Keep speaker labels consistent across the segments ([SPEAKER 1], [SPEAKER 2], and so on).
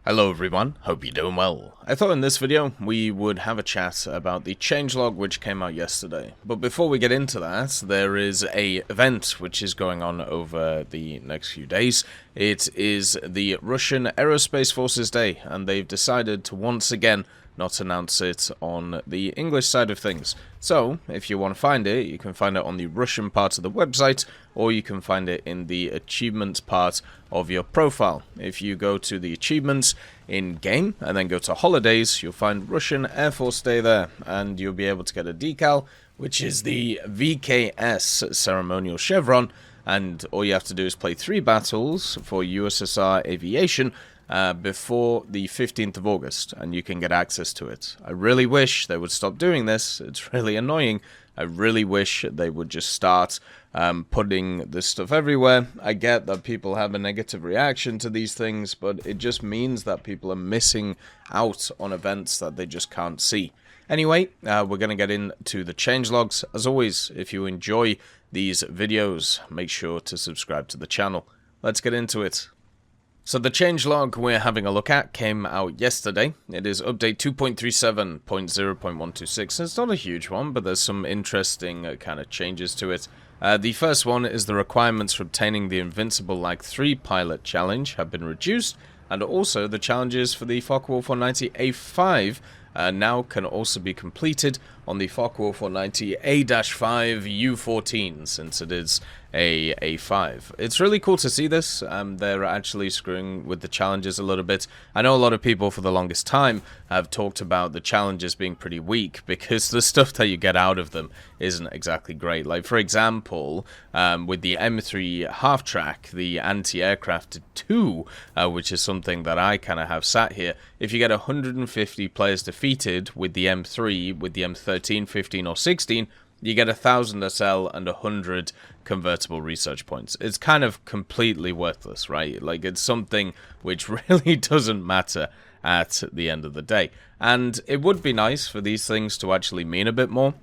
[SPEAKER 1] Hello everyone, hope you're doing well. I thought in this video we would have a chat about the changelog which came out yesterday. But before we get into that, there is a event which is going on over the next few days. It is the Russian Aerospace Forces Day, and they've decided to once again not announce it on the English side of things. So, if you want to find it, you can find it on the Russian part of the website, or you can find it in the achievements part of your profile. If you go to the achievements in game, and then go to holidays, you'll find Russian Air Force Day there, and you'll be able to get a decal, which is the VKS ceremonial chevron, and all you have to do is play 3 battles for USSR Aviation, before the 15th of August, and you can get access to it. I really wish they would stop doing this. It's really annoying. I really wish they would just start putting this stuff everywhere. I get that people have a negative reaction to these things, but it just means that people are missing out on events that they just can't see. Anyway, we're going to get into the changelogs. As always, if you enjoy these videos, make sure to subscribe to the channel. Let's get into it. So the changelog we're having a look at came out yesterday. It is update 2.37.0.126. It's not a huge one, but there's some interesting kind of changes to it. The first one is the requirements for obtaining the Invincible Lag 3 pilot challenge have been reduced, and also the challenges for the Focke-Wulf 490A5 now can also be completed on the Focke-Wulf 490A-5 U14, since it is a A5. It's really cool to see this. They're actually screwing with the challenges a little bit. I know a lot of people for the longest time have talked about the challenges being pretty weak because the stuff that you get out of them isn't exactly great. Like, for example, with the M3 half-track, the anti-aircraft 2, which is something that I kind of have sat here, if you get 150 players defeated with the M3, with the M13, 15, or 16, you get 1,000 SL and 100 convertible research points. It's kind of completely worthless, right? Like, it's something which really doesn't matter at the end of the day. And it would be nice for these things to actually mean a bit more.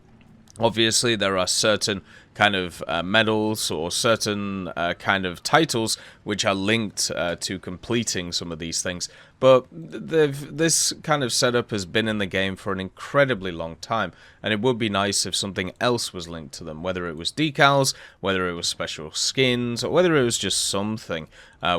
[SPEAKER 1] Obviously, there are certain kind of medals or certain kind of titles which are linked to completing some of these things. But this kind of setup has been in the game for an incredibly long time, and it would be nice if something else was linked to them, whether it was decals, whether it was special skins, or whether it was just something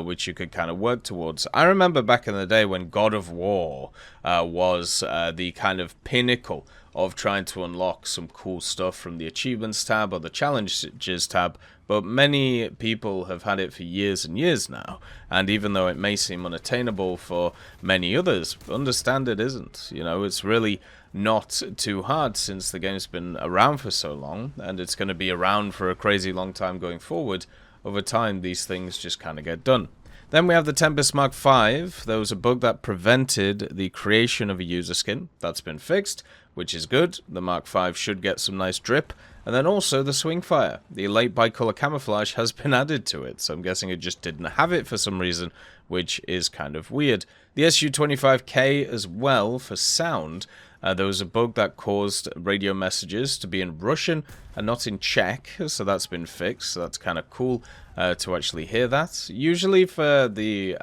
[SPEAKER 1] which you could kind of work towards. I remember back in the day when God of War was the kind of pinnacle of trying to unlock some cool stuff from the achievements tab or the challenges tab, but many people have had it for years and years now, and even though it may seem unattainable for many others, understand it isn't. You know, it's really not too hard since the game's been around for so long, and it's going to be around for a crazy long time going forward. Over time, these things just kind of get done. Then we have the Tempest Mk.V. There was a bug that prevented the creation of a user skin. That's been fixed, which is good. The Mk.V should get some nice drip. And then also the Swingfire. The late bicolor camouflage has been added to it, so I'm guessing it just didn't have it for some reason, which is kind of weird. The SU-25K as well for sound. There was a bug that caused radio messages to be in Russian and not in Czech, so that's been fixed. So that's kind of cool to actually hear that. Usually for the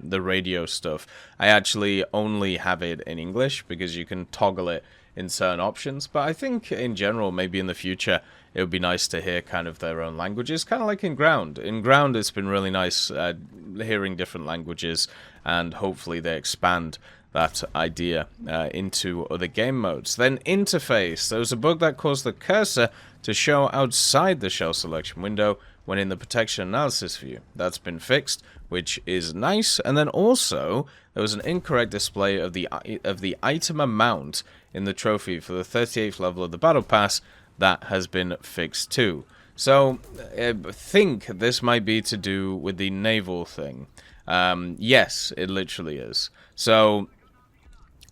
[SPEAKER 1] radio stuff, I actually only have it in English because you can toggle it in certain options. But I think in general, maybe in the future, it would be nice to hear kind of their own languages, kind of like in Ground. In Ground, it's been really nice hearing different languages, and hopefully they expand that idea into other game modes. Then interface. There was a bug that caused the cursor to show outside the shell selection window when in the protection analysis view. That's been fixed, which is nice. And then also there was an incorrect display of the item amount in the trophy for the 38th level of the battle pass. That has been fixed too. So I think this might be to do with the naval thing. Yes, it literally is. So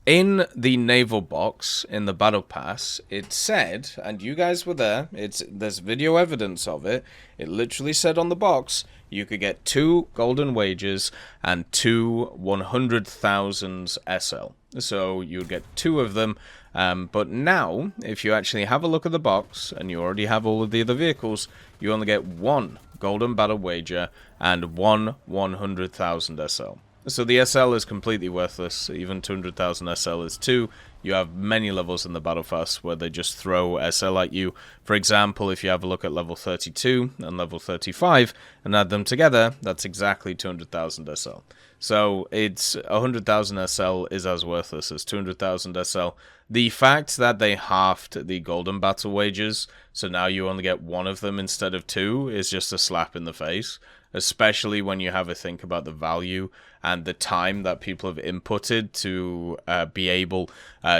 [SPEAKER 1] in the naval box in the battle pass, it said, and you guys were there, there's video evidence of it, it literally said on the box you could get 2 golden wages and 2 100,000 SL. So you would get 2 of them, but now, if you actually have a look at the box, and you already have all of the other vehicles, you only get 1 golden battle wager and 1 100,000 SL. So the SL is completely worthless. Even 200,000 SL is too. You have many levels in the Battle Pass where they just throw SL at you. For example, if you have a look at level 32 and level 35 and add them together, that's exactly 200,000 SL. So it's 100,000 SL is as worthless as 200,000 SL. The fact that they halved the golden battle wages, so now you only get one of them instead of two, is just a slap in the face. Especially when you have a think about the value and the time that people have inputted to be able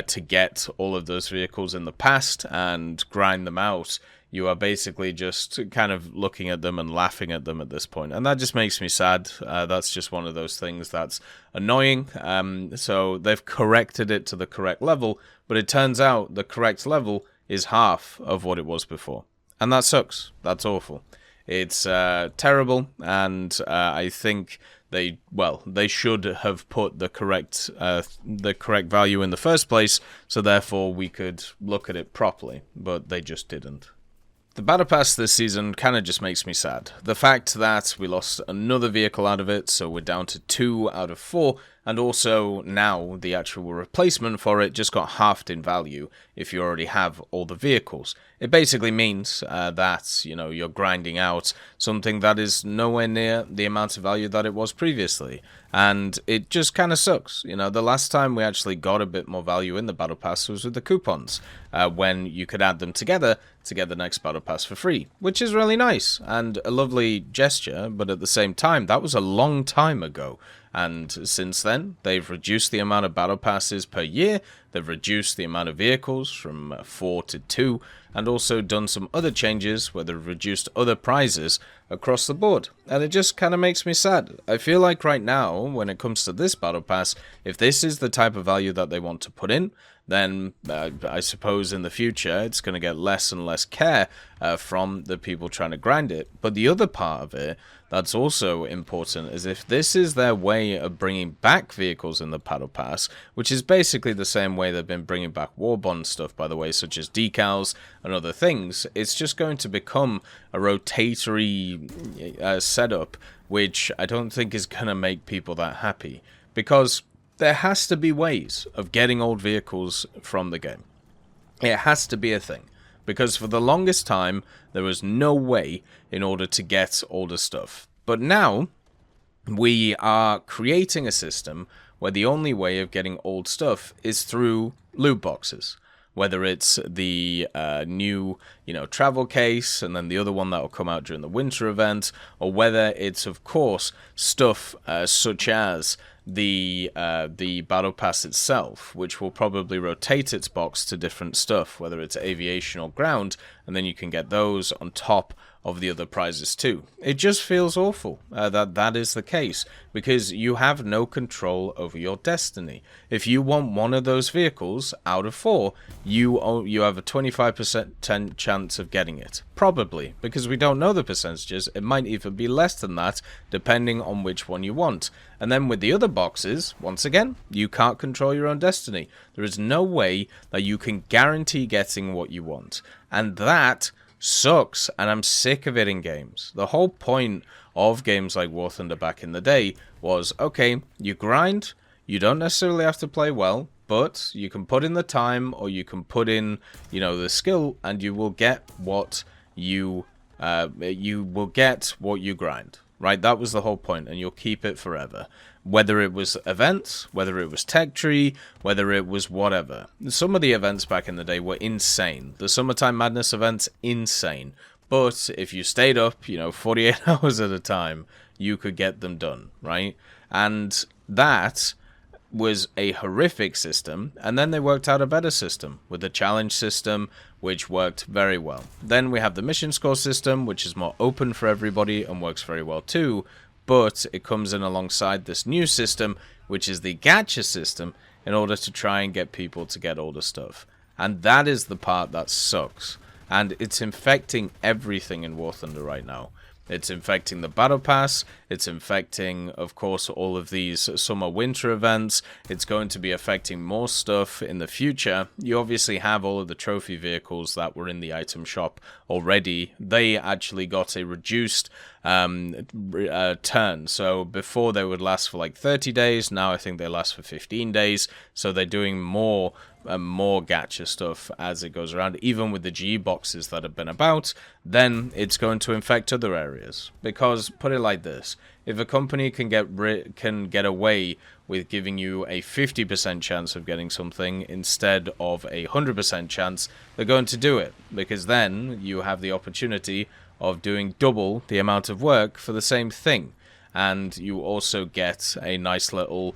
[SPEAKER 1] to get all of those vehicles in the past and grind them out. You are basically just kind of looking at them and laughing at them at this point. And that just makes me sad. That's just one of those things that's annoying. So they've corrected it to the correct level, but it turns out the correct level is half of what it was before. And that sucks. That's awful. It's terrible, and I think they should have put the correct value in the first place, so therefore we could look at it properly, but they just didn't. The Battle Pass this season kind of just makes me sad. The fact that we lost another vehicle out of it, so we're down to 2 out of 4, and also now the actual replacement for it just got halved in value if you already have all the vehicles. It basically means that, you know, you're grinding out something that is nowhere near the amount of value that it was previously. And it just kind of sucks. You know, the last time we actually got a bit more value in the Battle Pass was with the coupons, when you could add them together to get the next Battle Pass for free, which is really nice and a lovely gesture, but at the same time, that was a long time ago. And since then, they've reduced the amount of Battle Passes per year, they've reduced the amount of vehicles from 4 to 2, and also done some other changes where they've reduced other prizes across the board. And it just kind of makes me sad. I feel like right now, when it comes to this Battle Pass, if this is the type of value that they want to put in, then I suppose in the future it's going to get less and less care from the people trying to grind it. But the other part of it that's also important is if this is their way of bringing back vehicles in the Battle Pass, which is basically the same way they've been bringing back War Bond stuff, by the way, such as decals and other things, it's just going to become a rotatory setup, which I don't think is going to make people that happy. Because there has to be ways of getting old vehicles from the game. It has to be a thing. Because for the longest time, there was no way in order to get older stuff. But now, we are creating a system where the only way of getting old stuff is through loot boxes. Whether it's the new, travel case, and then the other one that will come out during the winter event, or whether it's, of course, stuff such as the Battle Pass itself, which will probably rotate its box to different stuff, whether it's aviation or ground, and then you can get those on top of the other prizes too. It just feels awful that is the case, because you have no control over your destiny. If you want one of those vehicles out of 4, you have a 25% chance of getting it. Probably, because we don't know the percentages. It might even be less than that, depending on which one you want. And then with the other boxes, once again, you can't control your own destiny. There is no way that you can guarantee getting what you want. And that sucks, and I'm sick of it in games. The whole point of games like War Thunder back in the day was, okay, you grind, you don't necessarily have to play well, but you can put in the time, or you can put in, the skill, and you will get what you grind. Right, that was the whole point, and you'll keep it forever. Whether it was events, whether it was tech tree, whether it was whatever. Some of the events back in the day were insane. The Summertime Madness events, insane. But if you stayed up, 48 hours at a time, you could get them done, right? And that was a horrific system, and then they worked out a better system with the challenge system, which worked very well. Then we have the mission score system, which is more open for everybody and works very well too, but it comes in alongside this new system, which is the gacha system, in order to try and get people to get older stuff. And that is the part that sucks, and it's infecting everything in War Thunder right now. It's infecting the Battle Pass, it's infecting, of course, all of these summer-winter events, it's going to be affecting more stuff in the future. You obviously have all of the trophy vehicles that were in the item shop already, they actually got a reduced turn. So before they would last for like 30 days, now I think they last for 15 days. So they're doing more gacha stuff as it goes around. Even with the GE boxes that have been about, then it's going to infect other areas. Because, put it like this, if a company can get away with giving you a 50% chance of getting something instead of a 100% chance, they're going to do it, because then you have the opportunity of doing double the amount of work for the same thing, and you also get a nice little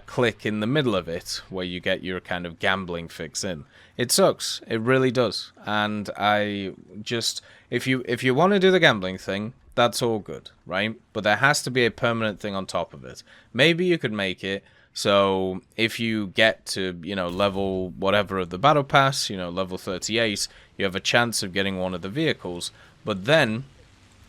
[SPEAKER 1] click in the middle of it where you get your kind of gambling fix in. It sucks, it really does, and I just, if you want to do the gambling thing, that's all good, right? But there has to be a permanent thing on top of it. Maybe you could make it so if you get to, level whatever of the battle pass, level 38, you have a chance of getting one of the vehicles. But then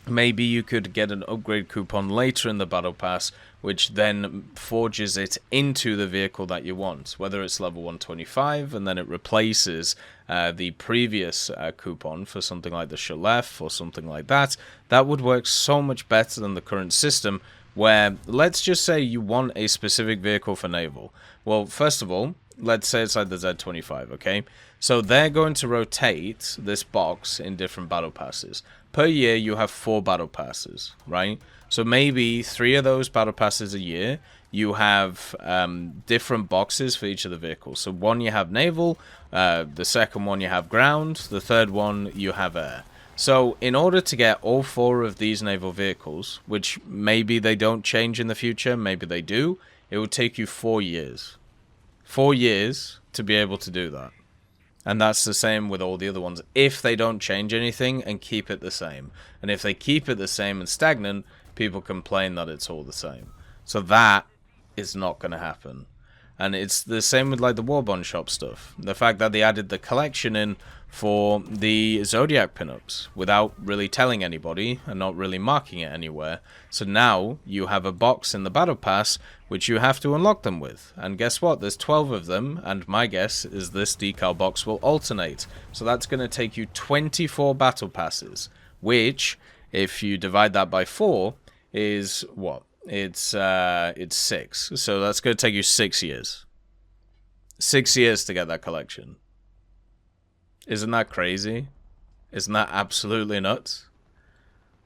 [SPEAKER 1] maybe you could get an upgrade coupon later in the battle pass, which then forges it into the vehicle that you want, whether it's level 125 and then it replaces the previous coupon for something like the Shalef or something like that. That would work so much better than the current system, where let's just say you want a specific vehicle for Naval. Well, first of all, let's say it's like the Z25, okay? So they're going to rotate this box in different battle passes. Per year, you have 4 battle passes, right? So maybe 3 of those battle passes a year, you have different boxes for each of the vehicles. So one you have Naval, the second one you have ground, the third one you have air. So in order to get all 4 of these naval vehicles, which maybe they don't change in the future, maybe they do, it will take you 4 years. 4 years to be able to do that. And that's the same with all the other ones, if they don't change anything and keep it the same. And if they keep it the same and stagnant, people complain that it's all the same. So that is not going to happen. And it's the same with like the Warbond shop stuff. The fact that they added the collection in for the Zodiac pinups without really telling anybody and not really marking it anywhere. So now you have a box in the battle pass which you have to unlock them with. And guess what? There's 12 of them, and my guess is this decal box will alternate. So that's going to take you 24 battle passes, which, if you divide that by 4, is what? It's 6. So that's going to take you 6 years. 6 years to get that collection. Isn't that crazy? Isn't that absolutely nuts?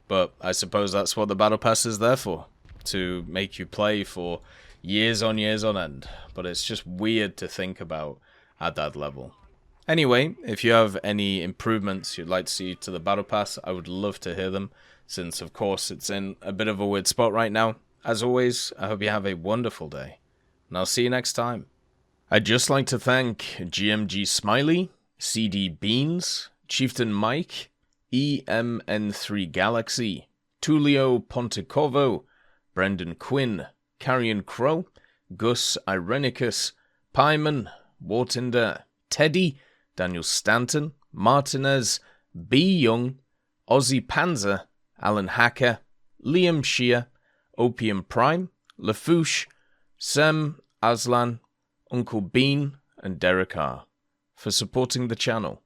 [SPEAKER 1] But I suppose that's what the battle pass is there for, to make you play for years on end. But it's just weird to think about at that level. Anyway, if you have any improvements you'd like to see to the battle pass, I would love to hear them, since of course it's in a bit of a weird spot right now. As always, I hope you have a wonderful day, and I'll see you next time. I'd just like to thank GMG Smiley, CD Beans, Chieftain Mike, EMN3 Galaxy, Tulio Pontecorvo, Brendan Quinn, Carrion Crow, Gus Irenicus, Pyman, Wartinder, Teddy, Daniel Stanton, Martinez, B. Young, Ozzy Panzer, Alan Hacker, Liam Shear, Opium Prime, Lafouche, Sem, Aslan, Uncle Bean, and Derek R. for supporting the channel.